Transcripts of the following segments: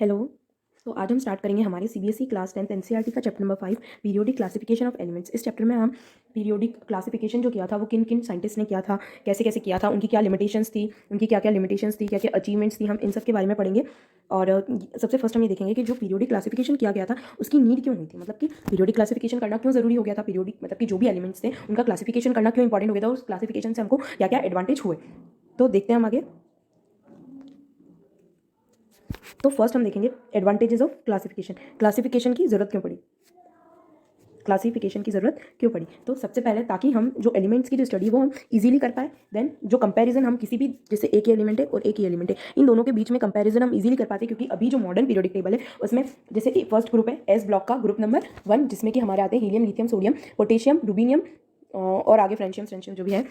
Hello. तो आज हम स्टार्ट करेंगे हमारे सीबीएसई क्लास 10th एनसीईआरटी का chapter number 5 periodic classification of elements. इस चैप्टर में हम पीरियोडिक क्लासिफिकेशन जो किया था वो किन किन साइंटिस्ट ने किया था, कैसे कैसे किया था, उनकी क्या लिमिटेशंस थी, उनकी क्या क्या लिमिटेशंस थी, क्या क्या अचीवमेंट्स थी, हम इन सब के बारे में पढ़ेंगे। और सबसे फर्स्ट हम ये देखेंगे कि जो पीरियोडिक क्लासिफिकेशन किया गया था उसकी नीड क्यों हुई थी, मतलब कि पीरियोडिक क्लासिफिकेशन करना क्यों जरूरी हो गया था। पीरियोडिक मतलब कि जो भी एलिमेंट्स थे उनका क्लासिफिकेशन करना क्यों इंपॉर्टेंट हो गया था, उस क्लासिफिकेशन से हमको क्या क्या एडवांटेज हुए। तो देखते हैं हम आगे। तो फर्स्ट हम देखेंगे एडवांटेजेस ऑफ क्लासिफिकेशन। क्लासिफिकेशन की जरूरत क्यों पड़ी, क्लासिफिकेशन की जरूरत क्यों पड़ी। तो सबसे पहले ताकि हम जो एलिमेंट्स की जो स्टडी वो हम इजीली कर पाए। देन जो कंपैरिजन हम किसी भी, जैसे एक ही एलिमेंट है और एक ही एलिमेंट है, इन दोनों के बीच में कंपैरिजन हम इजीली कर पाते हैं। क्योंकि अभी जो मॉडर्न पीरियोडिक टेबल है उसमें जैसे फर्स्ट ग्रुप है एस ब्लॉक का ग्रुप नंबर 1, जिसमें कि हमारे आते हैं हीलियम, लिथियम, सोडियम, पोटेशियम, रुबीनियम और आगे फ्रेंशियम जो भी है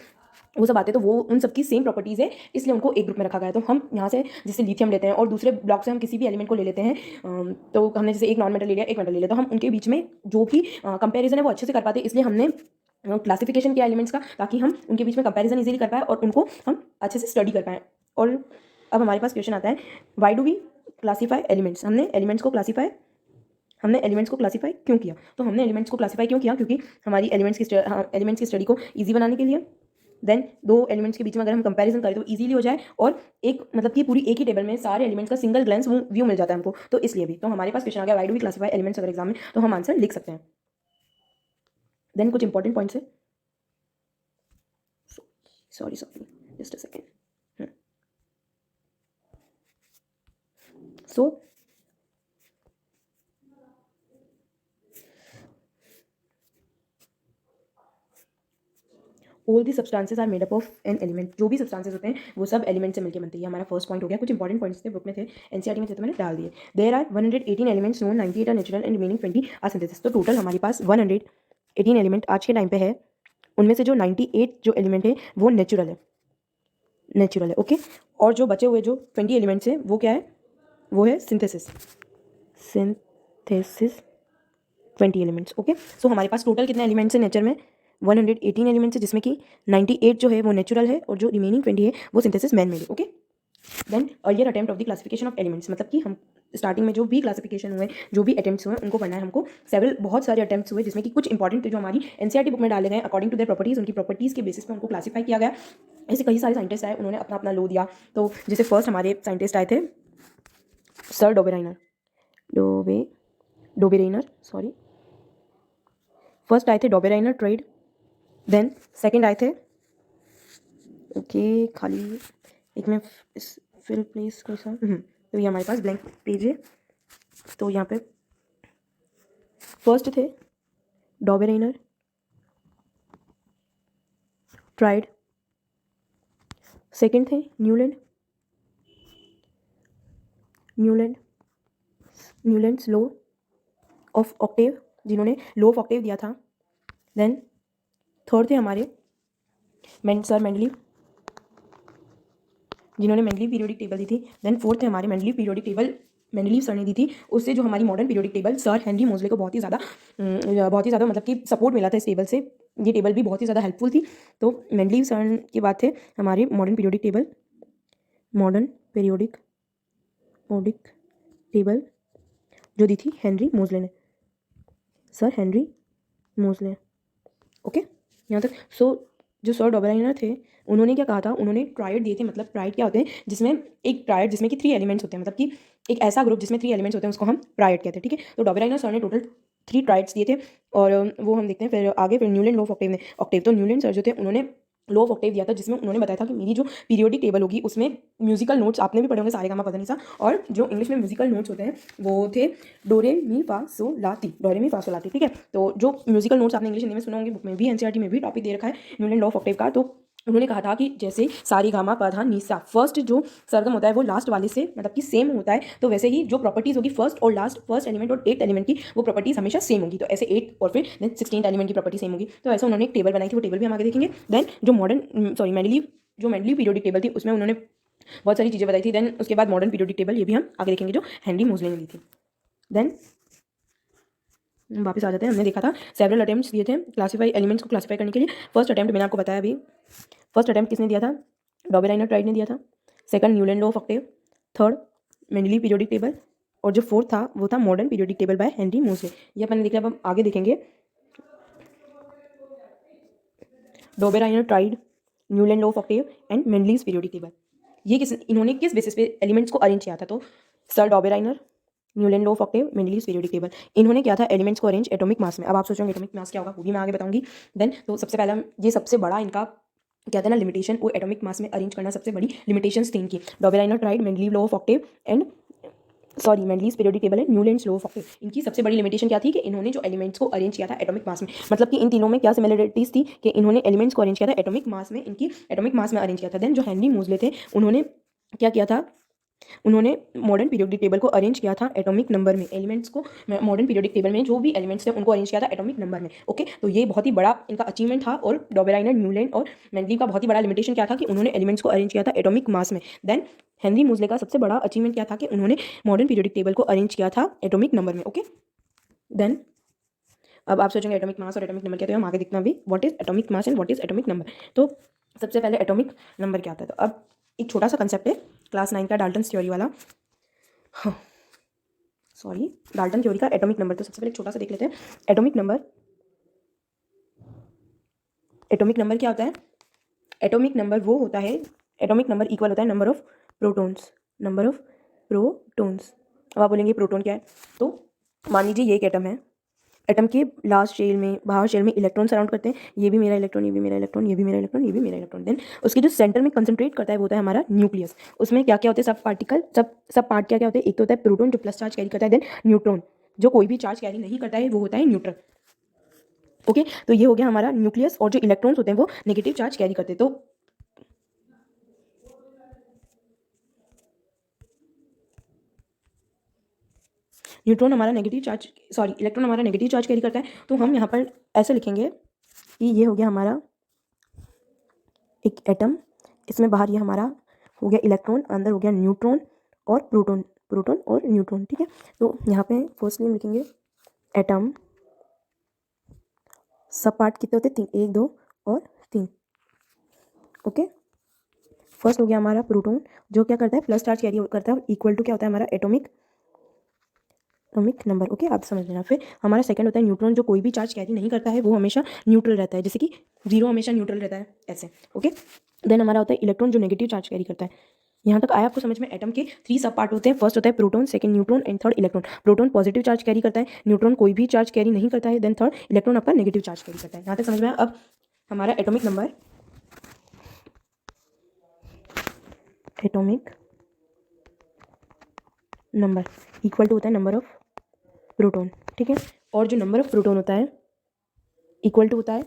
वो सब आते हैं। तो वो उन सबकी सेम प्रॉपर्टीज़ है, इसलिए उनको एक ग्रुप में रखा गया है। तो हम यहाँ से जैसे लिथियम लेते हैं और दूसरे ब्लॉक से हम किसी भी एलिमेंट को ले लेते हैं, तो हमने जैसे एक नॉन मेटल ले लिया, एक मेटल ले लिया, तो हम उनके बीच में जो भी कंपैरिजन है वो अच्छे से कर पाते हैं। इसलिए हमने क्लासिफिकेशन किया एलिमेंट्स का, ताकि हम उनके बीच में कंपैरिजन इजीली कर पाए और उनको हम अच्छे से स्टडी कर पाएँ। और अब हमारे पास क्वेश्चन आता है, why do we classify elements. हमने एलिमेंट्स को क्लासीफाई क्यों किया। तो हमने एलिमेंट्स को क्लासीफाई क्यों किया, क्योंकि हमारी एलिमेंट्स की स्टडी को ईजी बनाने के लिए। देन दो एलिमेंट्स के बीच में अगर हम कंपैरिजन करें तो इजीली हो जाए, और एक मतलब कि पूरी एक ही टेबल में सारे एलिमेंट्स का सिंगल ग्लैंस व्यू मिल जाता है हमको। तो इसलिए भी तो हमारे पास क्वेश्चन आ गया, why do we classify elements, अगर एग्जाम में तो हम आंसर लिख सकते हैं। देन कुछ इंपॉर्टेंट पॉइंट्स है, sorry just a second. So all the substances are made up of an element. जो भी सब्सटेंसेस होते हैं वो सब एलिमेंट से मिलकर बनते हैं। ये हमारा फर्स्ट पॉइंट हो गया। कुछ इंपॉर्टेंट पॉइंट्स थे, बुक में थे, एनसीईआरटी में थे, तो मैंने डाल दिए। There are 118 elements known, 98 are natural and remaining 20 are synthesis. तो टोटल हमारे पास 118 एलिमेंट आज के टाइम पे है। उनमें से जो 98 जो एलिमेंट है वो नेचुरल है ओके। और जो बचे हुए जो 20 एलिमेंट्स हैं वो क्या है, वो है सिंथेसिस 20 एलिमेंट्स ओके। सो हमारे पास टोटल कितने एलिमेंट्स हैं नेचर में, 118 एलिमेंट्स है, जिसमें कि 98 जो है वो नेचुरल है और जो रिमेनिंग 20 है वो सिंथेसिस मैन मेड है okay. Then earlier attempt of the classification of elements, मतलब कि हम स्टार्टिंग में जो भी क्लासिफिकेशन हुए, जो भी अटेम्प्ट्स हुए उनको पढ़ना है हमको। बहुत सारे अटेम्प्ट्स हुए, जिसमें कि कुछ इंपॉर्टेंट थे जो हमारी एनसीईआरटी बुक में डाले गए अकॉर्डिंग टू देयर प्रॉपर्टीज। उनकी प्रॉपर्टीज के बेसिस पे उनको क्लासीफाई किया गया। ऐसे कई सारे साइंटिस्ट आए, उन्होंने अपना अपना लो दिया। तो जैसे फर्स्ट हमारे साइंटिस्ट आए थे सर डोबेरेनर सॉरी फर्स्ट आए थे डोबेरेनर ट्रेड। देन सेकंड आए थे ओके खाली एक में फिल प्लेस कोई सा तो ये हमारे पास ब्लैंक पेज है। तो यहाँ पे फर्स्ट थे डॉबेरेनर ट्राइड, सेकंड थे न्यूलैंड्स लो ऑफ ऑक्टेव, जिन्होंने लो ऑफ ऑक्टेव दिया था। देन थर्ड थे हमारे सर मेंडलीव, जिन्होंने मेंडलीव पीरियोडिक टेबल दी थी। देन फोर्थ थे हमारे Mendeleev periodic table Mendeleev sir ने दी थी। उससे जो हमारी modern periodic table sir Henry मोजले को बहुत ही ज़्यादा मतलब कि सपोर्ट मिला था इस टेबल से। ये टेबल भी बहुत ही ज़्यादा हेल्पफुल थी। तो मेंडलीव सर के बाद थे हमारे मॉडर्न पीरियोडिक टेबल जो दी थी सर हेनरी मोजले ओके यहाँ तक। सो जो सर डॉबेरेनर थे उन्होंने क्या कहा था, उन्होंने ट्राइड दिए थे। मतलब ट्राइड क्या होते हैं, जिसमें एक ट्राइड जिसमें कि 3 एलिमेंट्स होते हैं, मतलब कि एक ऐसा ग्रुप जिसमें 3 एलिमेंट्स होते हैं उसको हम ट्राइड कहते हैं ठीक है। तो डॉबेरेनर सर ने टोटल 3 ट्राइड्स दिए थे। और वो हम देखते हैं फिर आगे। फिर न्यूलैंड लो ऑफ ऑक्टेव तो न्यूलैंड सर जो थे उन्होंने लो ऑफ ऑक्टेव दिया था, जिसमें उन्होंने बताया था कि मेरी जो पीरियोडिक टेबल होगी उसमें म्यूजिकल नोट्स, आपने भी पढ़े होंगे सारे गामा पधनिसा, और जो इंग्लिश में म्यूजिकल नोट्स होते हैं वो थे डोरे मी फा सो लाती ठीक है। तो जो म्यूजिकल नोट्स आपने इंग्लिश हिंदी में सुने होंगे, बुक में भी एनसीईआरटी में भी टॉपिक दे रखा है न्यूलैंड लॉ ऑफ ऑक्टेव का। तो उन्होंने कहा था कि जैसे सारी गामा पधा निसा फर्स्ट जो सरगम होता है वो लास्ट वाले से मतलब कि सेम होता है, तो वैसे ही जो प्रॉपर्टीज होगी फर्स्ट एलिमेंट और 8th एलिमेंट की वो प्रॉपर्टीज हमेशा सेम होगी। तो ऐसे 8 और फिर 16th एलिमेंट की प्रॉपर्टी सेम होगी। तो ऐसा उन्होंने एक टेबल बनाई थी, वो टेबल भी हम आगे देखेंगे। देन जो मेंडलीव पीरियोडिक टेबल थी उसमें उन्होंने बहुत सारी चीज़ें बताई थी। देन उसके बाद मॉडर्न पीरियोडिक टेबल, ये भी हम आगे देखेंगे, जो हेनरी मोजले ने दी थी। देन वापस आ जाते हैं। हमने देखा था सेवरल अटेम्प्ट्स दिए थे क्लासीफाई एलिमेंट्स को क्लासीफाई करने के लिए। फर्स्ट अटेम्प्ट मैंने आपको बताया अभी, फर्स्ट अटेम्प्ट किसने दिया था, डॉबेरेनर ट्राइड ने दिया था। Second Newland law of octave, third Mendeleev periodic table, और जो फोर्थ था वो था modern periodic table by Henry Moseley. ये अपन देख लिया। अब हम आगे देखेंगे Dobereiner triad Newland law of octave and Mendeleev's periodic table. ये इन्होंने किस बेसिस पे एलिमेंट्स को अरेंज किया था? तो sir Dobereiner, Newland law of octave, Mendeleev's periodic table, इन्होंने क्या था? एलिमेंट्स को अरेंज एटॉमिक मास में। अब आप सोचोगे एटॉमिक मास क्या होगा, वो भी मैं आगे बताऊंगी। देन तो सबसे पहला ये सबसे बड़ा इनका क्या था ना लिमिटेशन, वो एटॉमिक मास में अरेंज करना सबसे बड़ी लिमिटेशंस थी इनकी। Dobereiner triad Mendeleev law of octave and Mendeleev's periodic table and Newlands law of octave. इनकी सबसे बड़ी लिमिटेशन क्या थी कि इन्होंने जो एलिमेंट्स को अरेंज किया था एटॉमिक मास में, मतलब कि इन तीनों में क्या सिमिलरिटीज थी कि इन्होंने एलिमेंट्स को अरेंज किया था एटॉमिक मास में, इनकी एटॉमिक मास में अरेंज किया था। देन जो हेनरी मोज़ले थे उन्होंने क्या किया था? उन्होंने मॉडर्न पीरियोडिक टेबल को अरेंज किया था एटॉमिक नंबर में। एलिमेंट्स को मॉडर्न पीरियोडिक टेबल में जो भी एलिमेंट्स थे उनको अरेंज किया था एटॉमिक नंबर में। ओके, तो ये बहुत ही बड़ा इनका अचीवमेंट था। और डॉबेराइनर, न्यूलैंड और मेंडलीव का बहुत ही बड़ा लिमिटेशन क्या था कि उन्होंने एलिमेंट्स को अरेंज किया था एटॉमिक मास में। देन हेनरी मोज़ले का सबसे बड़ा अचीवमेंट क्या था कि उन्होंने मॉडर्न पीरियोडिक टेबल को अरेंज किया था एटॉमिक नंबर में। ओके, देन अब आप सोचेंगे एटॉमिक मास और एटॉमिक नंबर क्या, तो हम आगे देखते हैं अभी what is atomic mass and what is atomic number. तो सबसे पहले एटॉमिक नंबर क्या होता है? तो अब एक छोटा सा कंसेप्ट है क्लास 9 का, डाल्टन्स थ्योरी वाला। सॉरी, डाल्टन थ्योरी का एटॉमिक नंबर। तो सबसे पहले एक छोटा सा देख लेते हैं एटॉमिक नंबर। एटॉमिक नंबर क्या होता है? एटॉमिक नंबर वो होता है, एटॉमिक नंबर इक्वल होता है number of protons, number of protons. अब आप बोलेंगे प्रोटॉन क्या है? तो मान लीजिए ये एक एटम है, एटम के लास्ट शेल में, बाहर शेल में इलेक्ट्रॉन सराउंड करते हैं। ये भी मेरा इलेक्ट्रॉन, ये भी मेरा इलेक्ट्रॉन, ये भी मेरा इलेक्ट्रॉन, ये भी मेरा इलेक्ट्रॉन। देन उसके जो सेंटर में कंसंट्रेट करता है वो होता है हमारा न्यूक्लियस। उसमें क्या क्या होते हैं? सब पार्टिकल, सब पार्ट क्या क्या होते हैं? एक तो होता है प्रोटॉन जो प्लस चार्ज कैरी करता है, देन न्यूट्रॉन जो कोई भी चार्ज कैरी नहीं करता है, वो होता है न्यूट्रल। ओके, तो ये हो गया हमारा न्यूक्लियस। और जो इलेक्ट्रॉन्स होते हैं वो नेगेटिव चार्ज कैरी करते हैं। तो न्यूट्रॉन हमारा नेगेटिव चार्ज, सॉरी इलेक्ट्रॉन हमारा नेगेटिव चार्ज कैरी करता है। तो हम यहाँ पर ऐसे लिखेंगे कि ये हो गया हमारा एक एटम, इसमें बाहर ये हमारा हो गया इलेक्ट्रॉन, अंदर हो गया न्यूट्रॉन और प्रोटॉन, प्रोटॉन और न्यूट्रॉन। ठीक है, तो यहाँ पे फर्स्टली हम लिखेंगे एटम, सब पार्ट कितने होते हैं? 3, 1, 2 और 3। ओके, फर्स्ट हो गया हमारा प्रोटॉन जो क्या करता है? प्लस चार्ज कैरी करता है, और इक्वल टू क्या होता है हमारा? Atomic number. ओके, आप समझ लेना। फिर हमारा सेकंड होता है न्यूट्रॉन जो कोई भी चार्ज कैरी नहीं करता है, वो हमेशा न्यूट्रल रहता है, जैसे कि 0 हमेशा न्यूट्रल रहता है ऐसे। ओके, देन हमारा होता है इलेक्ट्रॉन जो नेगेटिव चार्ज कैरी करता है। यहाँ तक आया आपको समझ में? एटम के 3 सब पार्ट होते हैं। फर्स्ट होता है proton, second neutron and third electron. Proton positive charge carry करता है, न्यूट्रॉन कोई भी चार्ज कैरी नहीं करता है, देन थर्ड इलेक्ट्रॉन आपका नेगेटिव चार्ज कैरी करता है। यहाँ तक समझ में आया? अब हमारा atomic number, atomic number equal to होता है नंबर ऑफ प्रोटॉन। ठीक है, और जो नंबर ऑफ प्रोटॉन होता है इक्वल टू होता है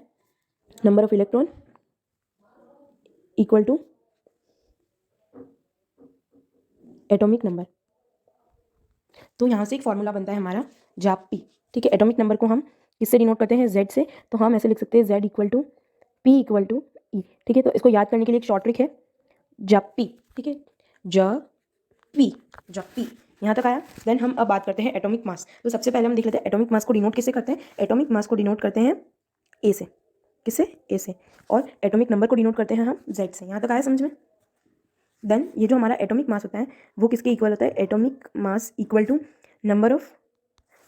number of electron equal to atomic number. तो यहाँ से एक फॉर्मूला बनता है हमारा जापी। ठीक है, एटॉमिक नंबर को हम किससे डिनोट करते हैं? जेड से। तो हम ऐसे लिख सकते हैं Z equal to P equal to E. ठीक है, तो इसको याद करने के लिए एक शॉर्ट ट्रिक है जापी। ठीक है, जापी। यहाँ तक आया? देन हम अब बात करते हैं एटॉमिक मास। तो सबसे पहले हम देख लेते हैं एटॉमिक मास को डिनोट किससे करते हैं? एटॉमिक मास को डिनोट करते हैं ए से। किससे? ए से। और एटॉमिक नंबर को डिनोट करते हैं हम जेड से। यहाँ तक आया समझ में? देन ये जो हमारा एटॉमिक मास होता है वो किसके इक्वल होता है? Atomic mass equal to number of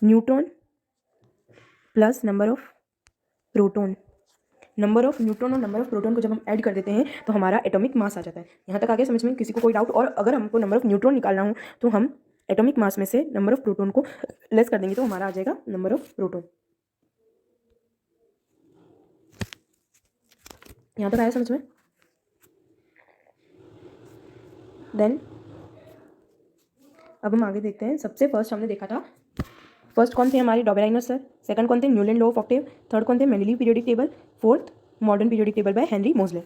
neutron plus number of proton. Number of neutron और नंबर ऑफ प्रोटॉन को जब हम ऐड कर देते हैं तो हमारा एटॉमिक मास आ जाता है। यहाँ तक आगे समझ में? किसी को कोई डाउट? और अगर हमको नंबर ऑफ न्यूट्रॉन निकालना हो तो हम एटॉमिक मास में से नंबर ऑफ प्रोटॉन को लेस कर देंगे तो हमारा आ जाएगा नंबर ऑफ प्रोटॉन। यहाँ तक आया समझ में? देन अब हम आगे देखते हैं। सबसे फर्स्ट हमने देखा था, फर्स्ट कौन थे हमारे? डॉबेराइनर सर। सेकंड कौन थे? Newland law of octave. Third कौन थे? Mendeleev periodic table. Fourth modern periodic table by Henry Moseley.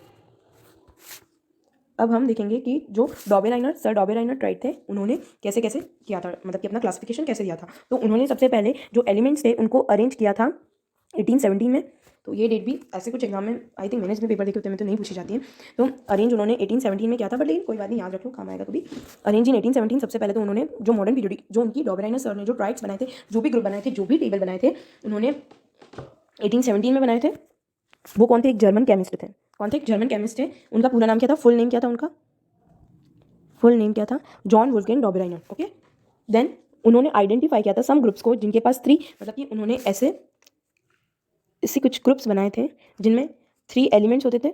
अब हम देखेंगे कि जो डॉबेराइनर, सर डॉबेराइनर ट्राइड थे, उन्होंने कैसे कैसे किया था, मतलब कि अपना क्लासिफिकेशन कैसे दिया था। तो उन्होंने सबसे पहले जो एलिमेंट्स थे उनको अरेंज किया था 1817 में। तो ये डेट भी ऐसे कुछ एग्जाम में आई थिंक मैंने इसमें पेपर देखे होते हैं, तो नहीं पूछी जाती है। तो अरेंज उन्होंने 1817 में किया था, बट लेकिन कोई बात नहीं, याद रख लो, काम आएगा कभी। Arrange in 1817। सबसे पहले तो उन्होंने जो मॉडर्न पीरियोडिक, जो उनकी डॉबेराइनर सर ने जो ट्राइड्स बनाए थे, जो भी ग्रुप बनाए थे, जो भी टेबल बनाए थे, उन्होंने 1817 में बनाए थे। वो कौन थे? एक जर्मन केमिस्ट थे। कौन थे? एक जर्मन केमिस्ट थे। उनका पूरा नाम क्या था? फुल नेम क्या था उनका? फुल नेम क्या था? John Wolfgang डॉबेराइनर। ओके, देन उन्होंने आइडेंटिफाई किया था सम ग्रुप्स को जिनके पास 3, मतलब कि उन्होंने ऐसे कुछ ग्रुप्स बनाए थे जिनमें 3 एलिमेंट्स होते थे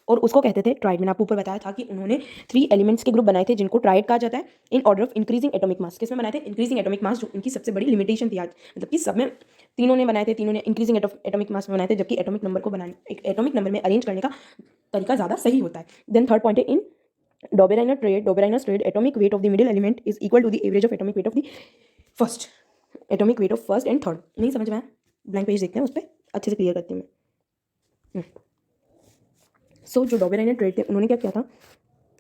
और उसको कहते थे ट्राइड। मैंने आपको ऊपर बताया था कि उन्होंने 3 एलिमेंट्स के ग्रुप बनाए थे जिनको ट्राइड कहा जाता है in order of increasing atomic mass. किसमें बनाए थे? इंक्रीजिंग एटॉमिक मास, जो उनकी सबसे बड़ी लिमिटेशन थी आज, मतलब कि सब में तीनों ने बनाए थे, तीनों ने इंक्रीजिंग एटॉमिक मास में बनाए थे, जबकि एटॉमिक नंबर को बनाने, एक एटॉमिक नंबर में अरेंज करने का तरीका ज़्यादा सही होता है। देन थर्ड पॉइंट है इन Dobereiner trade atomic weight of the middle element is equal to the average of atomic weight of the first, atomic weight of first and third। नहीं समझ में आया? ब्लैंक पेज देखते हैं, उस पर अच्छे से क्लियर करती हूँ मैं। सो जो डॉबेराइनर ट्रेड थे उन्होंने क्या किया था,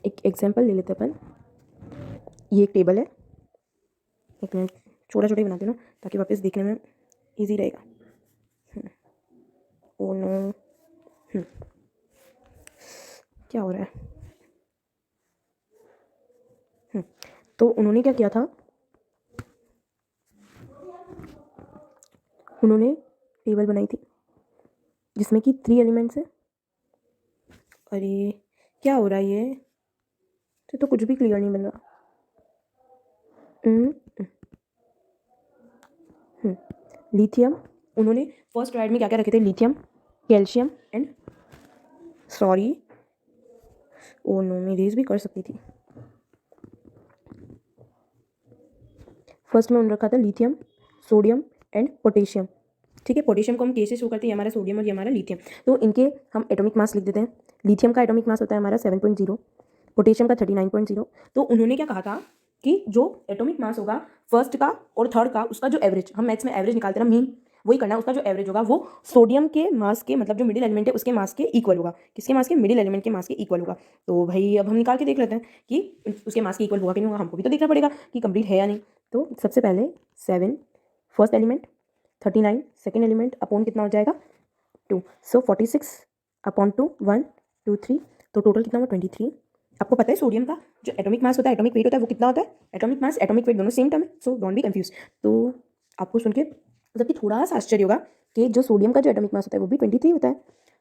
एक एग्जांपल ले लेते हैं अपन। ये एक टेबल है, एक मिनट छोटा छोटा ही बनाते हैं ना ताकि वापस देखने में ईजी रहेगा। ओ नो, क्या हो रहा है? तो उन्होंने क्या किया था, उन्होंने टेबल बनाई थी जिसमें कि 3 एलिमेंट्स है। अरे क्या हो रहा है ये? तो कुछ भी क्लियर नहीं बन रहा। लिथियम, उन्होंने फर्स्ट ट्राइड में क्या क्या रखे थे? Lithium, calcium and sorry, oh no, मैं रेज भी कर सकती थी। फर्स्ट में उन्होंने रखा था लिथियम, सोडियम एंड पोटेशियम। ठीक है, पोटेशियम को हम के से शो करते हैं, ये हमारा सोडियम और ये हमारा लिथियम। तो इनके हम एटॉमिक मास लिख देते हैं। लिथियम का एटॉमिक मास होता है हमारा 7.0, पोटेशियम का 39.0। तो उन्होंने क्या कहा था कि जो एटॉमिक मास होगा फर्स्ट का और थर्ड का, उसका जो एवरेज, हम मैथ्स में एवरेज निकालते हैं ना, मीन, वही करना है। उसका जो एवरेज होगा वो सोडियम के मास के, मतलब जो मिडिल एलिमेंट है उसके मास के इक्वल होगा। किसके मास के? मिडिल एलिमेंट के मास के इक्वल होगा। तो भाई अब हम निकाल के देख लेते हैं कि उसके मास के इक्वल होगा कि नहीं होगा। हमको भी तो देखना पड़ेगा कि कंप्लीट है या नहीं। तो सबसे पहले 7 first element, 39 second element, upon कितना हो जाएगा? 2। सो 46 अपॉन 2, 1 2 3, तो टोटल कितना हुआ? 23। आपको पता है सोडियम का जो एटॉमिक मास होता है, एटॉमिक वेट होता है, वो कितना होता है? एटॉमिक मास एटॉमिक वेट दोनों सेम टर्म है, सो डोंट बी कंफ्यूज। तो आपको सुन के मतलब कि थोड़ा सा आश्चर्य होगा कि जो सोडियम का जो एटॉमिक मास होता है वो भी 23 होता है।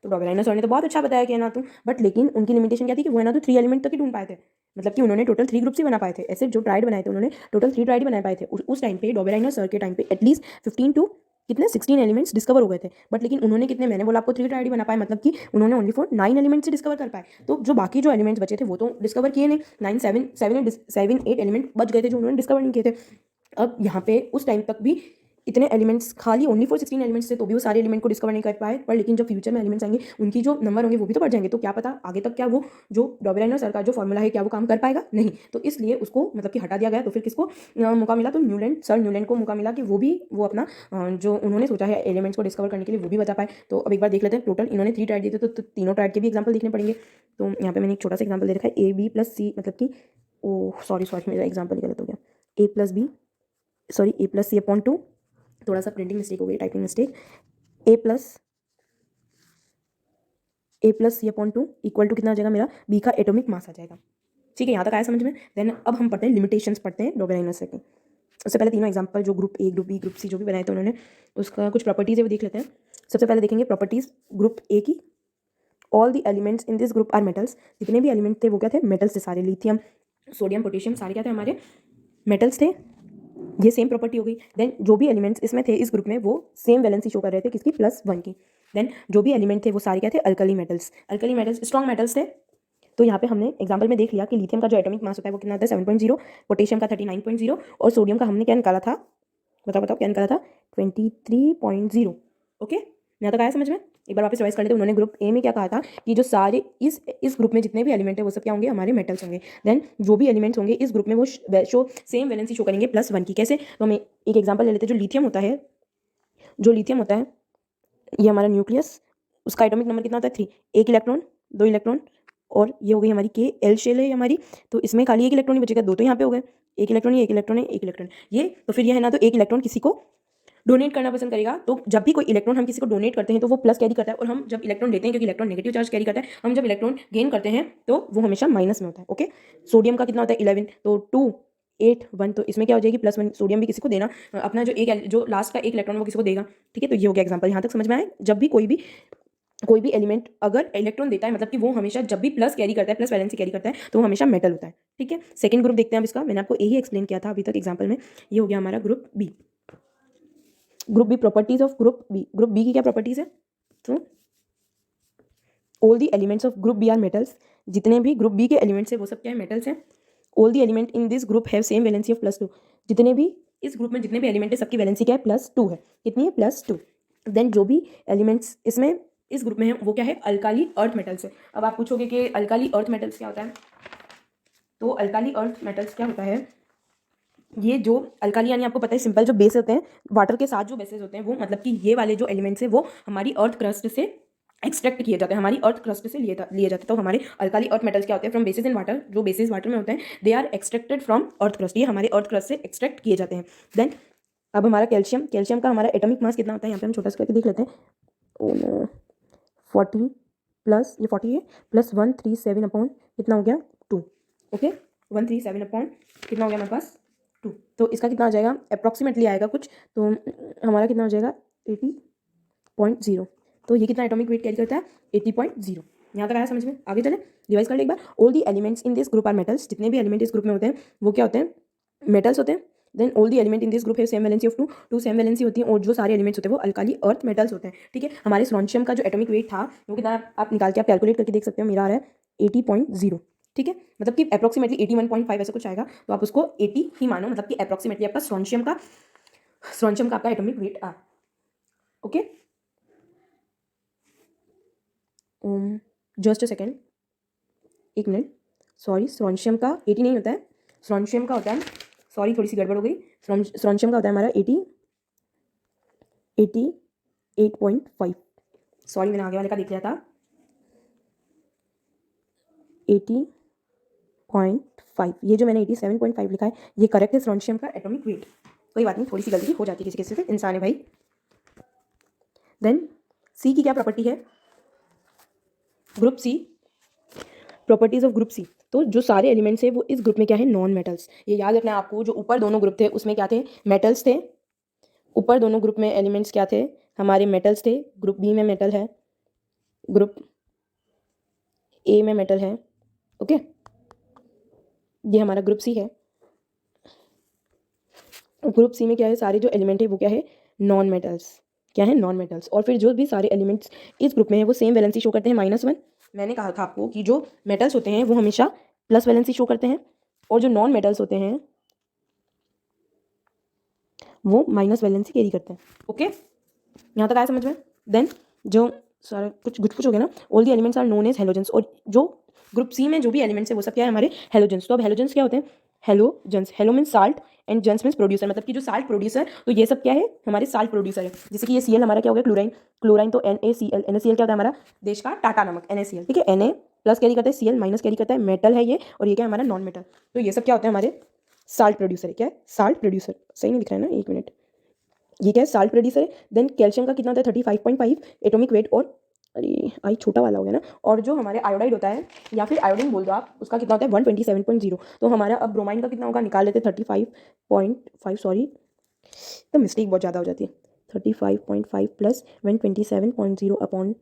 तो डॉबेराइनर सर ने तो बहुत अच्छा बताया कि है ना, बट लेकिन उनकी लिमिटेशन क्या थी कि वो है ना तो 3 एलिमेंट तक ही ढूंढ पाए थे, मतलब कि उन्होंने टोटल 3 ग्रुप्स ही बना पाए थे। ऐसे जो ट्राइड बनाए थे उन्होंने टोटल 3 ट्राइड बना पाए थे उस टाइम पे। डॉबेराइनर सर के टाइम पे एटलीस्ट 15 टू कितने 16 एलिमेंट्स डिस्कवर हो गए थे, बट लेकिन उन्होंने कितने, मैंने बोला आपको 3 ट्राइड बना पाए, मतलब कि उन्होंने ओनली फॉर 9 एलिमेंट्स से डिस्कवर कर पाए। तो जो बाकी जो एलिमेंट्स बचे थे वो तो डिस्कवर किए नहीं, 9 7 8 एलिमेंट बच गए थे जो उन्होंने डिस्कवर नहीं किए थे। अब यहाँ पे उस टाइम तक भी इतने एलिमेंट्स, खाली ओनली फॉर 16 एलिमेंट्स थे, तो भी वो सारे एलिमेंट को डिस्कवर नहीं कर पाए। पर लेकिन जब फ्यूचर में एलिमेंट्स आएंगे उनकी जो नंबर होंगे वो भी तो बढ़ जाएंगे, तो क्या पता आगे तक क्या वो जो डॉबेराइनर सर का जो फॉर्मूला है क्या वो काम कर पाएगा? नहीं। तो इसलिए उसको मतलब कि हटा दिया गया। तो फिर किसको मौका मिला? तो न्यूलैंड को मौका मिला कि वो अपना जो उन्होंने सोचा है एलिमेंट्स को डिस्कवर करने के लिए वो भी बता पाए। तो अब एक बार देख लेते हैं, टोटल इन्होंने 3 ट्राइड दिए थे, तो तीनों ट्राइड के भी एग्जाम्पल देखने पड़ेंगे। तो यहाँ पे मैंने एक छोटा सा एग्जाम्पल दे रखा है, AB+C, मतलब कि सॉरी मेरा एग्जाम्पल गलत हो गया, A+C/2, थोड़ा सा प्रिंटिंग मिस्टेक हो गई, typing mistake. A+C/2 equal to कितना आ जाएगा मेरा? B का एटॉमिक मास आ जाएगा। ठीक है, यहाँ तक आया समझ में? देन अब हम पढ़ते हैं लिमिटेशंस, पढ़ते हैं डॉबेराइनर सर के। उससे पहले तीनों एग्जांपल जो group A, group B, group C जो भी बनाए थे उन्होंने, उसका कुछ प्रॉपर्टीज़ है वो देख लेते हैं। सबसे पहले देखेंगे प्रॉपर्टीज़ ग्रुप ए की। All the elements in this group are metals. जितने भी एलिमेंट थे वो क्या थे? मेटल्स थे सारे। लिथियम, सोडियम, पोटेशियम सारे क्या थे? हमारे मेटल्स थे। ये सेम प्रॉपर्टी हो गई। देन जो भी एलिमेंट्स इसमें थे इस ग्रुप में वो सेम वैलेंसी शो कर रहे थे, किसकी? +1 की। देन जो भी एलिमेंट थे वो सारे क्या थे? अल्कली मेटल्स स्ट्रॉन्ग मेटल्स थे। तो यहाँ पे हमने एग्जांपल में देख लिया कि लिथियम का जो एटॉमिक मास होता है वो कितना होता है? 7.0, पोटेशियम का 39.0, और सोडियम का हमने क्या निकाला था? बताओ क्या निकाला था? 23.0। ओके, यहाँ तक आया समझ में? एक बार वापस रिवाइज कर लेते हैं। उन्होंने ग्रुप ए में क्या कहा था कि जो सारे इस ग्रुप में जितने भी एलिमेंट है वो सब क्या होंगे? हमारे मेटल्स होंगे। देन जो भी एलिमेंट्स होंगे इस ग्रुप में वो शो सेम वैलेंसी शो करेंगे +1 की। कैसे? तो हमें एक एग्जांपल ले लेते हैं। जो लिथियम होता है ये हमारा न्यूक्लियस, उसका एटॉमिक नंबर कितना होता है? 3। 1 इलेक्ट्रॉन, 2 इलेक्ट्रॉन, और ये हो गई हमारी के एल शेल है हमारी, तो इसमें खाली 1 इलेक्ट्रॉन ही बचेगा। 2 तो यहाँ पे हो गए, 1 इलेक्ट्रॉन, ये 1 इलेक्ट्रॉन है, 1 इलेक्ट्रॉन ये, तो फिर ये है ना तो 1 इलेक्ट्रॉन किसी को डोनेट करना पसंद करेगा। तो जब भी कोई इलेक्ट्रॉन हम किसी को डोनेट करते हैं तो वो प्लस कैरी करता है, और हम जब इलेक्ट्रॉन लेते हैं, क्योंकि इलेक्ट्रॉन नेगेटिव चार्ज कैरी करता है, हम जब इलेक्ट्रॉन गेन करते हैं तो वो हमेशा माइनस में होता है। ओके, सोडियम का कितना होता है? 11, तो 2 8 1, तो इसमें क्या हो जाएगी? +1। सोडियम भी किसी को देना, अपना जो लास्ट का 1 इलेक्ट्रॉन वो किसी को देगा। ठीक है, तो ये हो गया एग्जाम्पल। यहाँ तक समझ में आए? जब भी कोई भी कोई भी एलिमेंट अगर इलेक्ट्रॉन देता है मतलब कि वो हमेशा जब भी प्लस कैरी करता है, प्लस वैलेंसी कैरी करता है, तो वो हमेशा मेटल होता है। ठीक है, सेकंड ग्रुप देखते हैं अब इसका। मैंने आपको यही एक्सप्लेन किया था अभी तक एग्जाम्पल में। ये हो गया हमारा group B. Group B, properties of group B. Group B की क्या प्रॉपर्टीज है? तो all the elements of group B are metals. जितने भी ग्रुप बी के एलिमेंट्स है वो सब क्या है? मेटल्स हैं। All the element in this group have same valency of +2। जितने भी इस ग्रुप में जितने भी एलिमेंट है सबकी वैलेंसी क्या है? +2 है। कितनी है? +2। देन जो भी एलिमेंट्स इसमें इस ग्रुप में है वो क्या है? अल्काली अर्थ मेटल्स है। अब आप पूछोगे कि अल्काली अर्थ मेटल्स क्या होता है? तो अल्काली अर्थ मेटल्स क्या होता है? ये जो अल्काली यानी आपको पता है सिंपल जो बेस होते हैं, वाटर के साथ जो बेसेस होते हैं वो मतलब कि ये वाले जो एलिमेंट्स है वो हमारी अर्थ क्रस्ट से एक्सट्रैक्ट किए जाते हैं, हमारी अर्थ क्रस्ट से लिए जाते हैं। तो हमारे अल्काली अर्थ मेटल्स क्या होते हैं? फ्रॉम बेसिस इन वाटर, जो बेसिस वाटर में होते हैं they are extracted from earth crust, ये हमारे अर्थ क्रस्ट से एक्सट्रैक्ट किए जाते हैं। देन अब हमारा कैल्शियम, कैल्शियम का हमारा एटॉमिक मास कितना होता है? यहाँ पे हम छोटा सा करके देख लेते हैं। 40 प्लस ये 40 है, प्लस 137 अपॉन कितना हो गया? 2। ओके, 137 अपॉन कितना हो गया हमारे पास? 2। तो इसका कितना आ जाएगा? अप्रॉक्सीमेटली आएगा कुछ, तो हमारा कितना हो जाएगा? 80.0। तो ये कितना एटॉमिक वेट कैरी करता है? 80.0। यहाँ तक आया समझ में? आगे चले, रिवाइज कर ले एक बार। All the elements in this group are metals. जितने भी एलिमेंट इस ग्रुप में होते हैं वो क्या होते हैं? मेटल्स होते हैं। Then all the element in this group है same valency of 2 same valency होती है, और जो सारे एलिमेंट्स होते हैं वो अल्काली अर्थ मेटल्स होते हैं। ठीक है, हमारे स्ट्रोंशियम का जो एटॉमिक वेट था वो कितना आप निकाल के आप कैलकुलेट करके देख सकते हो। मेरा आ रहा है 80.0। ठीक है, मतलब कि अप्रॉक्सीमेटली 81.5 ऐसा कुछ आएगा, तो आप उसको 80 ही मानो, मतलब कि अप्रॉक्सीमेटली आपका स्ट्रोंशियम का आपका एटॉमिक वेट आ। ओके, जस्ट अ सेकेंड, एक मिनट। सॉरी, स्ट्रोंशियम का 80 नहीं होता है, स्ट्रोंशियम का होता है, सॉरी थोड़ी सी गड़बड़ हो गई। स्ट्रोंशियम का होता है हमारा 88.5। सॉरी मैंने आगे वाले का देख लिया था। 80.5, ये जो मैंने 87.5 लिखा है ये करेक्ट है स्ट्रोंशियम का एटॉमिक वेट। कोई बात नहीं, थोड़ी सी गलती हो जाती है किसी किसी से, इंसान है भाई। देन सी की क्या प्रॉपर्टी है? Group C, properties of group C. तो जो सारे एलिमेंट्स है वो इस ग्रुप में क्या है? Non metals. ये याद रखना है आपको। जो ऊपर दोनों ग्रुप थे उसमें क्या थे? मेटल्स थे। ऊपर दोनों ग्रुप में एलिमेंट्स क्या थे? हमारे मेटल्स थे। ग्रुप बी में मेटल है, ग्रुप ए में मेटल है। ओके, ये हमारा ग्रुप सी है। ग्रुप सी में क्या है? सारे जो एलिमेंट है वो क्या है? Non metals. क्या है? Non metals. और फिर जो भी सारे एलिमेंट्स इस ग्रुप में है वो सेम वैलेंसी शो करते हैं, -1। मैंने कहा था आपको कि जो मेटल्स होते हैं वो हमेशा प्लस वैलेंसी शो करते हैं, और जो नॉन मेटल्स होते हैं वो माइनस वैलेंसी कैरी करते हैं। ओके, यहाँ तक आया समझ में? देन जो सारा कुछ गुछ हो गया ना, all the elements are known as halogens. और जो ग्रुप सी में जो भी एलिमेंट्स है वो सब क्या है? हमारे हेलोजेंस। तो अब हेलोजेंस क्या होते हैं? Halogens, halo means salt and gens means producer, मतलब कि जो साल्ट प्रोड्यूसर, तो ये सब क्या है? हमारे साल्ट प्रोड्यूसर है। जैसे कि ये Cl हमारा क्या हो गया? क्लोराइन। क्लोराइन तो NaCl, NaCl क्या होता है? हमारा देश का टाटा नमक, NaCl। ठीक है, Na प्लस कैरी करता है, Cl माइनस कैरी करता है, मेटल है ये, और ये क्या है? हमारा नॉन मेटल। तो ये सब क्या होता है? हमारे साल्ट प्रोड्यूसर है। क्या है? Salt producer. सही नहीं दिख रहा है ना? एक मिनट, ये क्या है? साल्ट प्रोड्यूसर है। देन कैल्शियम का कितना होता है? 35.5 एटॉमिक वेट, और अरे आई छोटा वाला हो गया ना। और जो हमारे आयोडाइड होता है, या फिर आयोडीन बोल दो आप, उसका कितना होता है? 127.0। तो हमारा अब ब्रोमाइन का कितना होगा? निकाल लेते हैं 35.5, सॉरी तो मिस्टेक बहुत ज़्यादा हो जाती है। 35.5 प्लस 127.0 अपॉन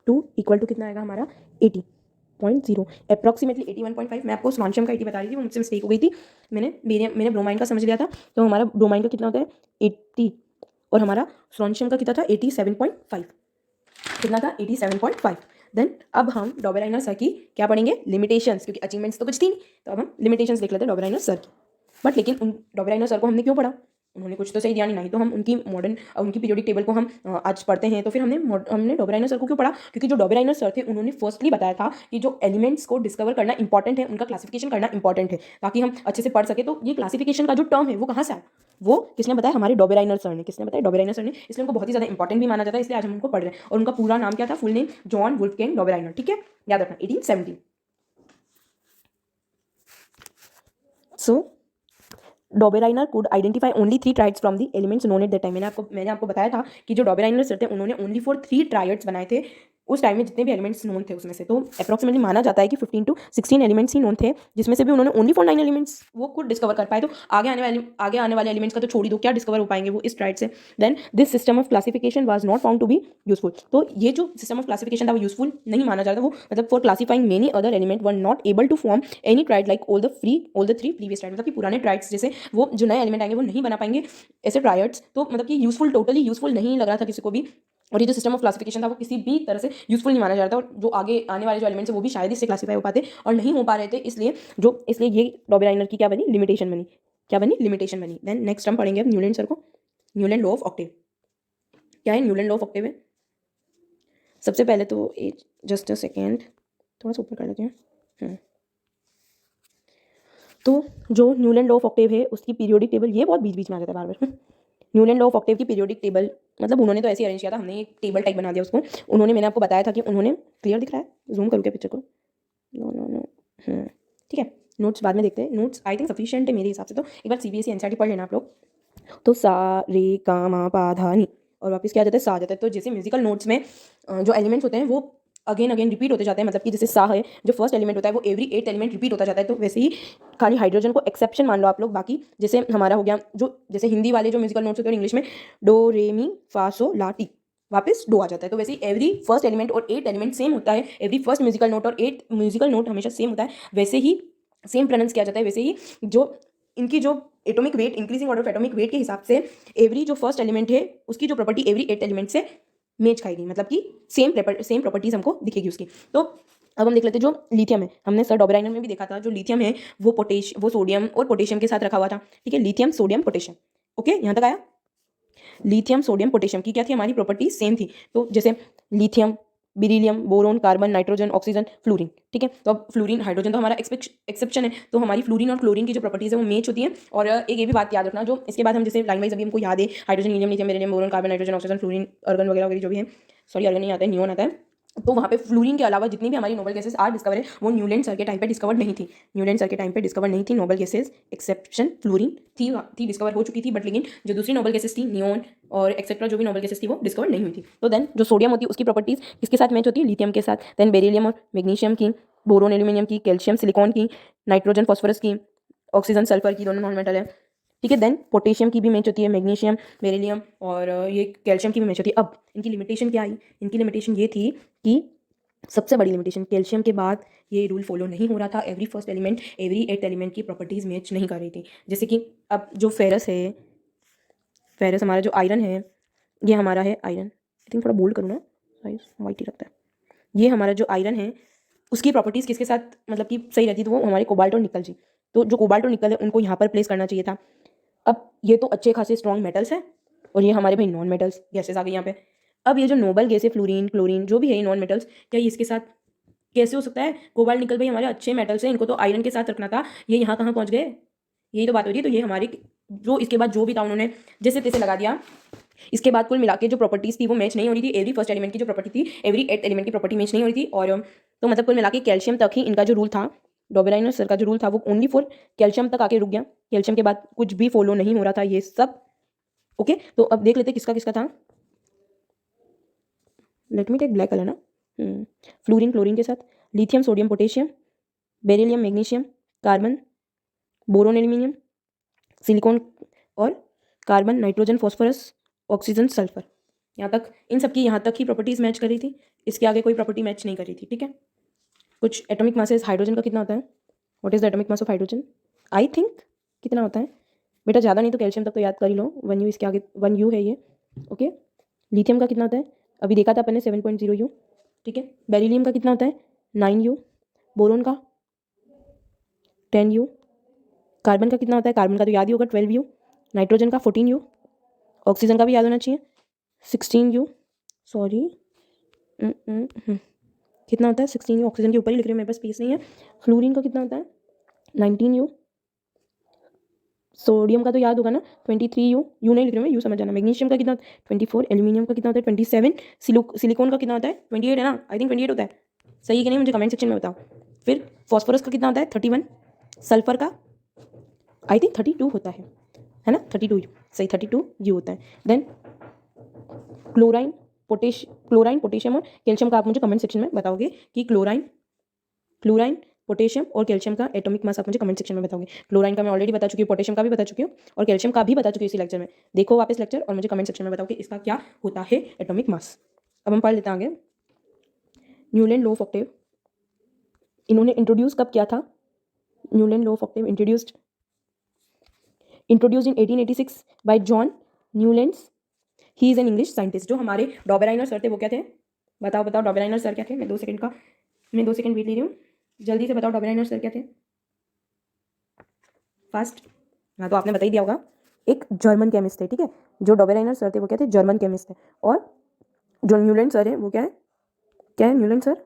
2 इक्वल टू कितना आएगा हमारा? 80.0, अप्रॉक्सीमेटली 81.5। मैं आपको स्ट्रोंशियम का 80 बता रही थी, वो मुझसे मिस्टेक हो गई थी। मैंने ब्रोमाइन का समझ लिया था। तो हमारा ब्रोमाइन का कितना होता है? 80, और हमारा स्ट्रोंशियम का कितना था? 87.5। कितना था? 87.5। देन अब हम डॉबेराइनर सर की क्या पढ़ेंगे? लिमिटेशंस, क्योंकि अचीवमेंट्स तो कुछ थी नहीं, तो अब हम लिमिटेशंस देख लेते हैं डॉबेराइनर सर की। बट लेकिन उन डॉबेराइनर सर को हमने क्यों पढ़ा? उन्होंने कुछ तो सही दिया नहीं तो हम उनकी उनकी पीरियोडिक टेबल को हम आज पढ़ते हैं। तो फिर हमने डॉबेराइनर सर को क्यों पढ़ा? क्योंकि जो डॉबेराइनर सर थे उन्होंने फर्स्टली बताया था कि जो एलिमेंट्स को डिस्कवर करना इंपॉर्टेंट है, उनका क्लासिफिकेशन करना इंपॉर्टेंट है, ताकि हम अच्छे से पढ़ सके। तो ये क्लासिफिकेशन का जो टर्म है वो कहाँ से आया? वो किसने बताया? हमारे डॉबेराइनर सर ने। किसने बताया? डॉबेराइनर सर ने। इसलिए उनको बहुत ही ज़्यादा इंपॉर्टेंट भी माना जाता है, इसलिए आज हम उनको पढ़ रहे हैं। और उनका पूरा नाम क्या था? Full name John Wolfgang Dobereiner. ठीक है, याद रखना, 1870। So Dobereiner could identify only 3 triads from the elements known at that time. मैंने आपको बताया था कि जो डॉबेराइनर सर थे उन्होंने ओनली फॉर 3 ट्राइड्स बनाए थे उस टाइम में जितने भी एलिमेंट्स नोन थे उसमें से, तो अप्रॉक्सीमेटली माना जाता है कि 15 to 16 एलिमेंट्स ही नोन थे, जिसमें से भी उन्होंने ओनली फॉर 9 एलिमेंट्स वो खुद डिस्कवर कर पाए। तो आगे आने वाले एलिमेंट्स का तो छोड़ ही दो, क्या डिस्कवर हो पाएंगे वो इस ट्राइड से। Then this system of classification was not found to be useful. तो ये जो सिस्टम ऑफ क्लासिफिकेशन था वो यूजफुल नहीं माना जाता, वो मतलब for classifying many other element were not able to form any triad like all the three previous triad, मतलब कि पुराने ट्राइड्स जैसे वो जो नए एलिमेंट आएंगे वो नहीं बना पाएंगे ऐसे ट्राइड्स। तो मतलब कि यूजफुल, टोटली यूजफुल नहीं लग रहा था किसी को भी, और ये जो सिस्टम ऑफ क्लासिफिकेशन था वो किसी भी तरह से यूजफुल नहीं माना जा रहा था, और जो आगे आने वाले जो एलिमेंट्स है वो भी शायद इससे क्लासीफाई हो पाते और नहीं हो पा रहे थे, इसलिए ये डॉबेराइनर की क्या बनी, लिमिटेशन बनी। क्या बनी, लिमिटेशन बनी। देन नेक्स्ट हम पढ़ेंगे अब न्यूलैंड सर को, न्यूलैंड लॉ ऑफ ऑक्टेव। क्या है न्यूलैंड लॉ ऑफ ऑक्टेव है? सबसे पहले तो जस्ट अ सेकेंड, थोड़ा सा ऊपर कर लेते हैं। तो जो न्यूलैंड लॉ ऑफ ऑक्टेव है उसकी पीरियोडिक टेबल, ये बहुत बीच बीच में आ जाता है बार बार। न्यूलैंड लॉ ऑफ ऑक्टेव की पीरियोडिक टेबल, मतलब उन्होंने तो ऐसे अरेंज किया था, हमने एक टेबल टाइप बना दिया उसको। उन्होंने, मैंने आपको बताया था कि उन्होंने, क्लियर दिख रहा है, जूम करूँ क्या पिक्चर को? नो नो नो, ठीक है, नोट्स बाद में देखते हैं। नोट्स आई थिंक सफिशिएंट है मेरे हिसाब से, तो एक बार सीबीएसई एनसीईआरटी पढ़ लेना आप लोग। तो सा रे गा मा पा धा नी, और वापस क्या आ जाता है, सा आ जाता है। तो जैसे म्यूजिकल नोट्स में जो एलिमेंट्स होते हैं वो अगेन अगेन रिपीट होते जाते हैं, मतलब कि जैसे सा है जो फर्स्ट एलिमेंट होता है वो एवरी 8 एलिमेंट रिपीट होता जाता है। तो वैसे ही खाली हाइड्रोजन को एक्सेप्शन मान लो आप लोग, बाकी जैसे हमारा हो गया जो जैसे हिंदी वाले जो म्यूजिकल नोट्स होते हैं इंग्लिश में डो रे मी फा सो ला टी, वापस डो आ जाता है। तो वैसे ही एवरी फर्स्ट एलिमेंट और 8 एलिमेंट सेम होता है, एवरी फर्स्ट म्यूजिकल नोट और 8 म्यूजिकल नोट हमेशा सेम होता है, वैसे ही सेम प्रोनाउंस किया जाता है। वैसे ही जो इनकी जो atomic weight, increasing order of atomic weight के हिसाब से एवरी जो फर्स्ट एलिमेंट है उसकी जो प्रॉपर्टी एवरी 8 एलिमेंट से मैच खाएगी, मतलब कि सेम प्रॉपर्टीज हमको दिखेगी उसकी। तो अब हम देख लेते हैं जो लिथियम है, हमने सर डॉबराइनर में भी देखा था, जो लिथियम है वो सोडियम और पोटेशियम के साथ रखा हुआ था। ठीक है, लिथियम सोडियम पोटेशियम, ओके, यहाँ तक आया। लिथियम सोडियम पोटेशियम की क्या थी, हमारी प्रॉपर्टी सेम थी। तो जैसे lithium, beryllium, boron, carbon, nitrogen, oxygen, fluorine. ठीक है, तो अब फ्लोरीन, हाइड्रोजन तो हमारा एक्सेप्शन है, तो हमारी फ्लोरीन और क्लोरीन की जो प्रॉपर्टीज है वो मैच होती है। और एक ये भी बात याद रखना, जो इसके बाद हम जैसे लाइन वाइज अभी हमको याद है, hydrogen, helium, lithium, beryllium, boron, carbon, nitrogen, oxygen, fluorine, organ वगैरह वगैरह जो भी है, सॉरी अर्गन नहीं आता है, नियोन आता है। तो वहाँ पे फ्लोरीन के अलावा जितनी भी हमारी नोबल गैसेस आज डिस्कवर है वो न्यूलैंड सर के टाइम पे डिस्कवर नहीं थी, न्यूलैंड सर के टाइम पे डिस्कवर नहीं थी नोबल गैसेस, एक्सेप्शन फ्लोरीन थी डिस्कवर हो चुकी थी, बट लेकिन जो दूसरी नोबल गैसेस थी, नियोन और एक्सेट्रा जो भी नोबल गैसेस थी वो डिस्कवर नहीं हुई थी। तो देन जो सोडियम होती है उसकी प्रॉपर्टीज किसके साथ मैच होती है, लिथियम के साथ। देन बेरिलियम और मैग्नीशियम की, बोरोन एल्यूमिनियम की, कैल्शियम सिलिकॉन की, नाइट्रोजन फॉस्फोरस की, ऑक्सीजन सल्फर की, दोनों नॉन मेटल है। ठीक है, देन पोटेशियम की भी मैच होती है, मैग्नीशियम, बेरिलियम और ये कैल्शियम की भी मैच होती है। अब इनकी लिमिटेशन क्या आई, इनकी लिमिटेशन ये थी कि सबसे बड़ी लिमिटेशन, कैल्शियम के बाद ये रूल फॉलो नहीं हो रहा था, every first element every 8 element की प्रॉपर्टीज मैच नहीं कर रही थी। जैसे कि अब जो फेरस है, फेरस हमारा जो आयरन है, ये हमारा है आयरन, आई थिंक थोड़ा बोल्ड करूँ ना, साइज वाइट ही रखता है। ये हमारा जो आयरन है उसकी प्रॉपर्टीज़ किसके साथ मतलब कि सही रहती, तो वो हमारे कोबाल्ट और निकल जी। तो जो कोबाल्ट और निकल है उनको यहाँ पर प्लेस करना चाहिए था। अब ये तो अच्छे खासे स्ट्रॉन्ग मेटल्स हैं, और ये हमारे भाई नॉन मेटल्स गैसेस आ गई यहाँ पे। अब ये जो नोबल गैस है, फ्लोरीन, क्लोरीन, जो भी है ये नॉन मेटल्स, क्या ये इसके साथ कैसे हो सकता है? कोबाल्ट निकल भाई हमारे अच्छे मेटल्स हैं, इनको तो आयरन के साथ रखना था, ये यहाँ कहाँ पहुँच गए? यही तो बात हो रही है। तो ये हमारी जो इसके बाद जो भी था उन्होंने जैसे तैसे लगा दिया। इसके बाद कुल मिला के जो प्रॉपर्टीज थी वो मैच नहीं हो रही थी, एवरी फर्स्ट एलिमेंट की जो प्रॉपर्टी थी एवरी 8 एलिमेंट की प्रॉपर्टी मैच नहीं हो रही थी। और तो मतलब कुल मिला के कैल्शियम तक ही इनका जो रूल था, डॉबेराइनर सर का जो रूल था वो ओनली फॉर कैल्शियम तक आके रुक गया। कैल्शियम के बाद कुछ भी फॉलो नहीं हो रहा था ये सब। ओके, तो अब देख लेते किसका किसका था। Let me take black colour ना। फ्लोरीन क्लोरीन के साथ, lithium sodium potassium, beryllium magnesium, carbon, boron aluminium, silicon और carbon, nitrogen phosphorus, oxygen sulphur. यहाँ तक इन सब की यहाँ तक ही प्रॉपर्टीज मैच कर रही थी, इसके आगे कोई प्रॉपर्टी मैच नहीं कर रही थी। ठीक है, कुछ एटॉमिक मासेस, हाइड्रोजन का कितना होता है, what is the atomic mass of hydrogen, I think कितना होता है बेटा, ज़्यादा नहीं तो कैल्शियम तक तो याद कर ही लो, 1 U इसके आगे 1 U है ये। ओके, लिथियम का कितना होता है, अभी देखा था अपन ने 7.0 U। ठीक है, बेरिलियम का कितना होता है 9 U, बोरोन का 10 U, कार्बन का कितना होता है, कार्बन का तो याद ही होगा 12 U, नाइट्रोजन का 14 U, ऑक्सीजन का भी याद होना चाहिए 16 U, सॉरी कितना होता है 16 U, ऑक्सीजन के ऊपर ही लिख रही हूँ, मेरे पास स्पेस नहीं है। फ्लोरीन का कितना होता है 19 U, सोडियम का तो याद होगा ना 23 U, यू नहीं लिख रही हूँ, यू समझ जाना। मैग्नीशियम का कितना 24, एल्यूमिनियम का कितना होता है 27, सिलिकॉन का कितना होता है 28 है ना, आई थिंक 28 होता है, सही है कि नहीं मुझे कमेंट सेक्शन में बताओ। फिर फॉस्फोरस का कितना होता है 31, सल्फर का आई थिंक 32 होता है ना, 32 U, सही 32 U होता है। देन क्लोराइन क्लोराइन, पोटेशियम और कैल्शियम का आप मुझे कमेंट सेक्शन में बताओगे कि क्लोराइन, पोटेशियम और कैल्शियम का एटॉमिक मास आप मुझे कमेंट सेक्शन में बताओगे। क्लोराइन का मैं ऑलरेडी बता चुकी हूँ, पोटेशियम का भी बता चुकी हूँ और कैल्शियम का भी बता चुकी हूँ इसी लेक्चर में। देखो वापस लेक्चर और मुझे कमेंट सेक्शन में बताओ कि इसका क्या होता है एटॉमिक मास। अब हम पढ़ लेते हैं आगे। न्यूलैंड लॉ ऑफ ऑक्टेव इन्होंने इंट्रोड्यूस कब किया था? Newland law of octave introduced in 1886 by John Newlands. He is an English scientist. जो हमारे डॉबेराइनर सर थे वो क्या थे? बताओ डॉबेराइनर सर क्या थे? मैं 2 सेकंड वेट ले रही हूँ, जल्दी से बताओ डॉबेराइनर सर क्या थे? फास्ट। हाँ तो आपने बता ही दिया होगा, एक जर्मन केमिस्ट थे, ठीक है। जो डॉबेराइनर सर थे वो क्या थे? जर्मन केमिस्ट थे। और जो न्यूलैंड सर है वो क्या है न्यूलैंड सर?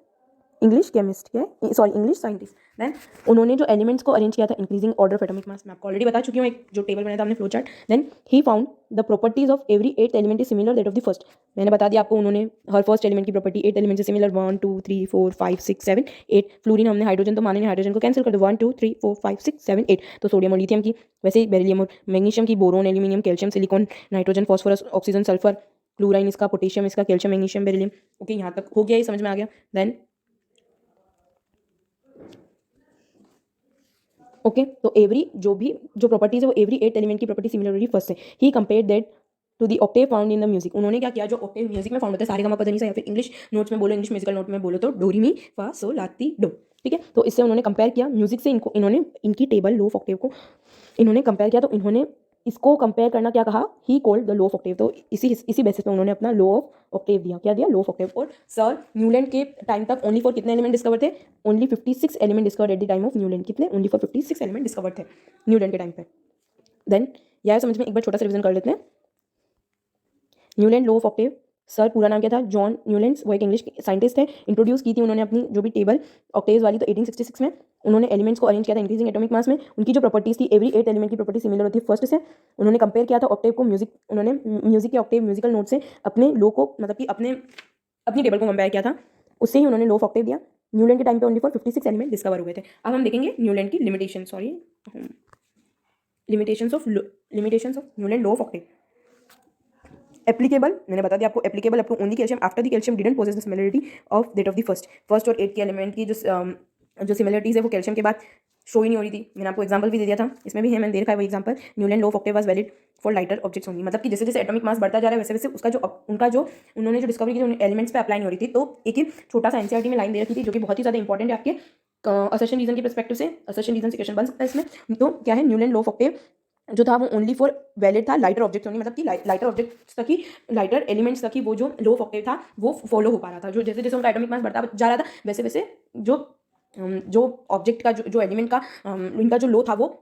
इंग्लिश केमिस्ट, क्या है, सॉरी इंग्लिश साइंटिस्ट। देन उन्होंने जो एलिमेंट्स को अरेंज किया था increasing order of atomic mass, मैं आपको ऑलरेडी बता चुकी हूँ, एक जो टेबल बनाया था हमने flow chart. Then he found the properties of every 8th element is similar that of the first. मैंने बता दिया आपको, उन्होंने हर फर्स्ट एलिमेंट की प्रॉपर्टी 8 एलिमेंट से सिमिलर, 1 2 3 4 5 6 7 8। फ्लोरीन हमने हाइड्रोजन तो माने नहीं, हाइड्रोजन को कैंसिल कर दो, 1 2 3 4 5 6 7 8। तो सोडियम और लिथियम की, वैसे ही बेरिलियम और मैग्नीशियम की, boron, aluminium, calcium, silicon, nitrogen, phosphorus, oxygen, sulphur, chlorine इसका, पोटेशियम इसका, कैल्शियम, मैग्नीशियम, बेरिलियम। ओके, यहाँ तक हो गया, ये समझ में आ गया। देन ओके तो एवरी जो प्रॉपर्टीज है वो एवरी 8th एलिमेंट की प्रॉपर्टी सिमिलर होगी फर्स्ट से। He compare that to the octave found in the music. उन्होंने क्या किया? जो ऑक्टेव म्यूजिक में फाउंड होता है, सारे गामा पधनिसा, या फिर इंग्लिश नोट्स में बोलो, इंग्लिश म्यूजिकल नोट में बोलो तो डोरी मी फा सो ला ती डो, ठीक है। तो इससे उन्होंने कंपेयर किया म्यूजिक से, इन्होंने इनकी टेबल लॉ ऑफ ऑक्टेव को इन्होंने कंपेयर किया। तो इन्होंने इसको कंपेयर करना क्या कहा? He called the law of Octave. तो इसी बेसिस पे उन्होंने अपना लॉ ऑफ ऑक्टेव दिया। क्या दिया? Law of octave. और सर न्यूलैंड के टाइम तक ओनली फॉर कितने एलिमेंट डिस्कवर थे? Only 56 element discovered at the time of Newland. कितने? ओनली फॉर 56 एलिमेंट डिस्कवर्ड थे न्यूलैंड के टाइम पे। देन यह समझ में एक बार छोटा सा रिवीजन कर लेते हैं। Newland law of octave, sir पूरा नाम क्या था? John Newlands. वो एक इंग्लिश साइंटिस्ट थे। इंट्रोड्यूस की थी उन्होंने अपनी जो भी टेबल ऑक्टेव्स वाली, तो 1866 में उन्होंने एलिमेंट्स को अरेंज किया था इंक्रीजिंग एटॉमिक मास में। उनकी जो प्रॉपर्टीज थी, एवरी 8th एलिमेंट की प्रॉपर्टी सिमिलर होती है फर्स्ट से। उन्होंने कंपेयर किया था ऑक्टेव को म्यूजिक, उन्होंने म्यूजिक के ऑक्टेव म्यूजिकल नोट से अपने लो को, मतलब कि अपनी टेबल को कंपेयर किया था, उससे ही उन्होंने लो ऑफ ऑक्टेव दिया। न्यूलैंड के टाइम पे ओनली फॉर 56 एलिमेंट डिस्कवर हुए थे। अब हम देखेंगे न्यूलैंड की limitation, limitations of Newland law of octave. Applicable, मैंने बता दिया आपको, applicable up to only calcium after the calcium didn't possess the similarity of that of the first और 8th के एलिमेंट की जो सिमिलरिटीज है वो कैल्शियम के बाद शो ही नहीं हो रही थी। मैंने आपको एग्जांपल भी दे दिया था, इसमें भी है, मैंने दे रखा है वो example. Newland law of octave was valid for lighter objects only. मतलब कि जैसे जैसे एटॉमिक मास बढ़ता जा रहा है वैसे वैसे उनका जो उन्होंने जो डिस्कवरी की थी एलिमेंट्स पे अप्लाई नहीं हो रही थी। तो एक छोटा सा एनसीईआरटी में लाइन दे रखी थी जो कि बहुत ही ज़्यादा इंपॉर्टेंट है आपके असर्शन रीजन के पर्सपेक्टिव से। असर्शन रीजन से क्वेश्चन बन सकता है इसमें। तो क्या है? न्यूलैंड लॉ ऑफ ऑक्टेव जो था वो ओनली फॉर वैलिड था लाइटर ऑब्जेक्ट्स ओनली, मतलब कि लाइटर ऑब्जेक्ट्स तक ही, लाइटर एलिमेंट्स तक ही वो जो लॉ ऑफ ऑक्टेव था वो फॉलो हो पा रहा था। जो जैसे जैसे उनका एटॉमिक मास बढ़ता जा रहा था वैसे वैसे जो ऑब्जेक्ट का जो एलिमेंट का इनका जो लॉ था वो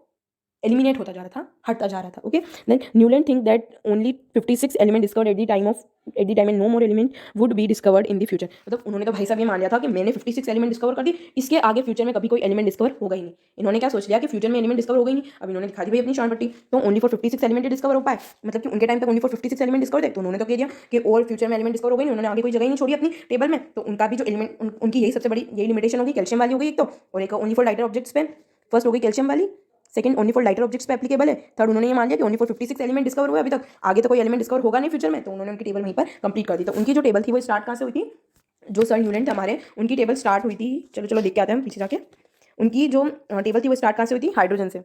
एलिमिनेट होता जा रहा था, हटता जा रहा था। Okay, then Newland think that only 56 element discovered at the time and no more element would be discovered in the future. मतलब उन्होंने तो भाई साहब ये मान लिया था कि मैंने 56 एलिमेंट डिस्कवर कर दी, इसके आगे फ्यूचर में कभी कोई एलिमेंट डिस्कवर होगा ही नहीं। इन्होंने क्या सोच लिया कि फ्यूचर में एलिमेंट डिस्कवर होगा ही नहीं। अब इन्होंने दिखा दी भाई अपनी शान पट्टी, तो ओनली फॉर 56 एलिमेंट डिस्कवर हो पाए, मतलब कि उनके टाइम तक ओनली फॉर 56 एलिमेंट डिस्कवर थे। तो उन्होंने तो कह दिया कि और फ्यूचर में एलिमेंट डिस्कवर हो गई नहीं, उन्होंने आगे कोई जगह ही नहीं छोड़ी अपनी टेबल में। तो उनका भी जो एलिमेंट, उनकी यही सबसे बड़ी यही लिमिटेशन होगी, कैल्शियम वाली होगी एक तो, और एक ओनली फॉर लाइटर ऑब्जेक्ट्स पे। फर्स्ट हो गई कैल्शियम वाली, second only for lighter objects पे एप्लीकेबल है। थर्ड उन्होंने ये मान लिया कि ओनली फॉर 56 एलिमेंट डिस्कवर हुए अभी तक, आगे तो कोई एलिमेंट डिस्कवर होगा नहीं फ्यूचर में। तो उन्होंने उनकी टेबल वहीं पर कंप्लीट कर दी। तो उनकी जो टेबल थी वो स्टार्ट कहाँ से हुई थी? जो सर न्यूलैंड थे हमारे, उनकी टेबल स्टार्ट हुई थी, चलो देख के आते हैं हम पीछे जाके। उनकी जो टेबल थी वो स्टार्ट कहाँ से हुई थी? हाइड्रोजन से।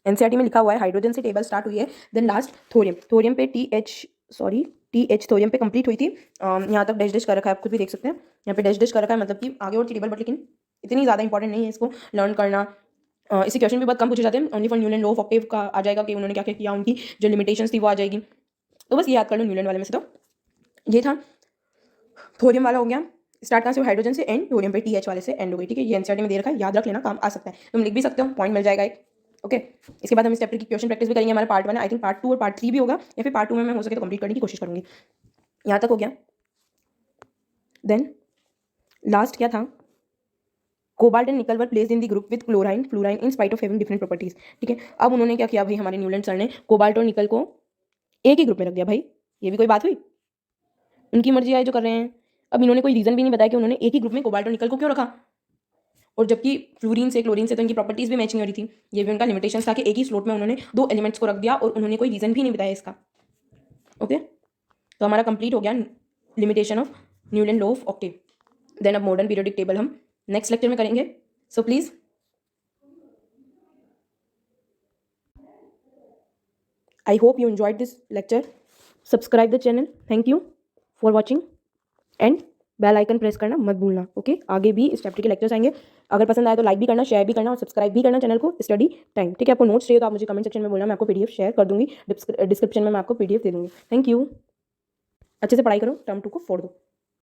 एनसीईआरटी में लिखा हुआ है हाइड्रोजन से टेबल स्टार्ट हुई है। देन लास्ट थोरियम पे TH थोरियम पे कंप्लीट हुई थी। यहाँ तक डैश डैश कर रखा है, आप खुद भी देख सकते हैं, यहाँ पे डैश डैश कर रखा है, मतलब कि आगे और टेबल, बट लेकिन इतनी ज़्यादा इंपॉर्टेंट नहीं है इसको लर्न करना। इसी क्वेश्चन भी बहुत कम पूछे जाते हैं। Only for Newland law of octave का आ जाएगा कि उन्होंने क्या क्या किया, उनकी जो लिमिटेशंस थी वो आ जाएगी। तो बस ये याद कर लो न्यूलैंड वाले में से। तो ये था थोरियम वाला हो गया, स्टार्ट कहाँ से? हाइड्रोजन से, एंड थोरियम पे TH वाले से एंड हो गई, ठीक है। ये एनसीईआरटी में दे रखा है, याद रख लेना, काम आ सकता है, तुम लिख भी सकते हो, पॉइंट मिल जाएगा एक। ओके, इसके बाद हम इस चैप्टर की क्वेश्चन प्रैक्टिस भी करेंगे। हमारा पार्ट 1 है, आई थिंक पार्ट 2 और पार्ट 3 भी होगा, या फिर पार्ट 2 में मैं हो सके तो कंप्लीट करने की कोशिश करूंगी। यहाँ तक हो गया। देन लास्ट क्या था? कोबाल्ट एंड निकल were placed in the group with fluorine in spite of having different properties, ठीक है। अब उन्होंने क्या किया भाई, हमारे न्यूलैंड सर ने कोबाल्ट और निकल को एक ही ग्रुप में रख दिया। भाई ये भी कोई बात हुई? उनकी मर्जी है जो कर रहे हैं। अब इन्होंने कोई रीजन भी नहीं बताया कि उन्होंने एक ही ग्रुप में कोबाल्ट और निकल को क्यों रखा, और जबकि फ्लोरीन से क्लोरीन से तो इनकी प्रॉपर्टीज भी मैच नहीं हो रही थी। ये भी उनका लिमिटेशन था कि एक ही स्लॉट में उन्होंने 2 एलिमेंट्स को रख दिया, और उन्होंने कोई रीजन भी नहीं बताया इसका। ओके, तो हमारा कंप्लीट हो गया limitation of Newland law of octave. Then अब मॉडर्न पीरियोडिक टेबल हम नेक्स्ट लेक्चर में करेंगे। So please I hope you enjoyed this lecture. Subscribe the channel. Thank you for watching and bell icon press करना मत भूलना। Okay, आगे भी इस चैप्टर के लेक्चर्स आएंगे। अगर पसंद आए तो लाइक भी करना, शेयर भी करना और सब्सक्राइब भी करना चैनल को स्टडी टाइम। ठीक है, आपको नोट्स चाहिए तो आप मुझे कमेंट सेक्शन में बोलना, मैं आपको पीडीएफ शेयर कर दूंगी। डिस्क्रिप्शन में मैं आपको पीडीएफ दे दूंगी। Thank you. अच्छे से पढ़ाई करो, टर्म 2 को फोड़ दो।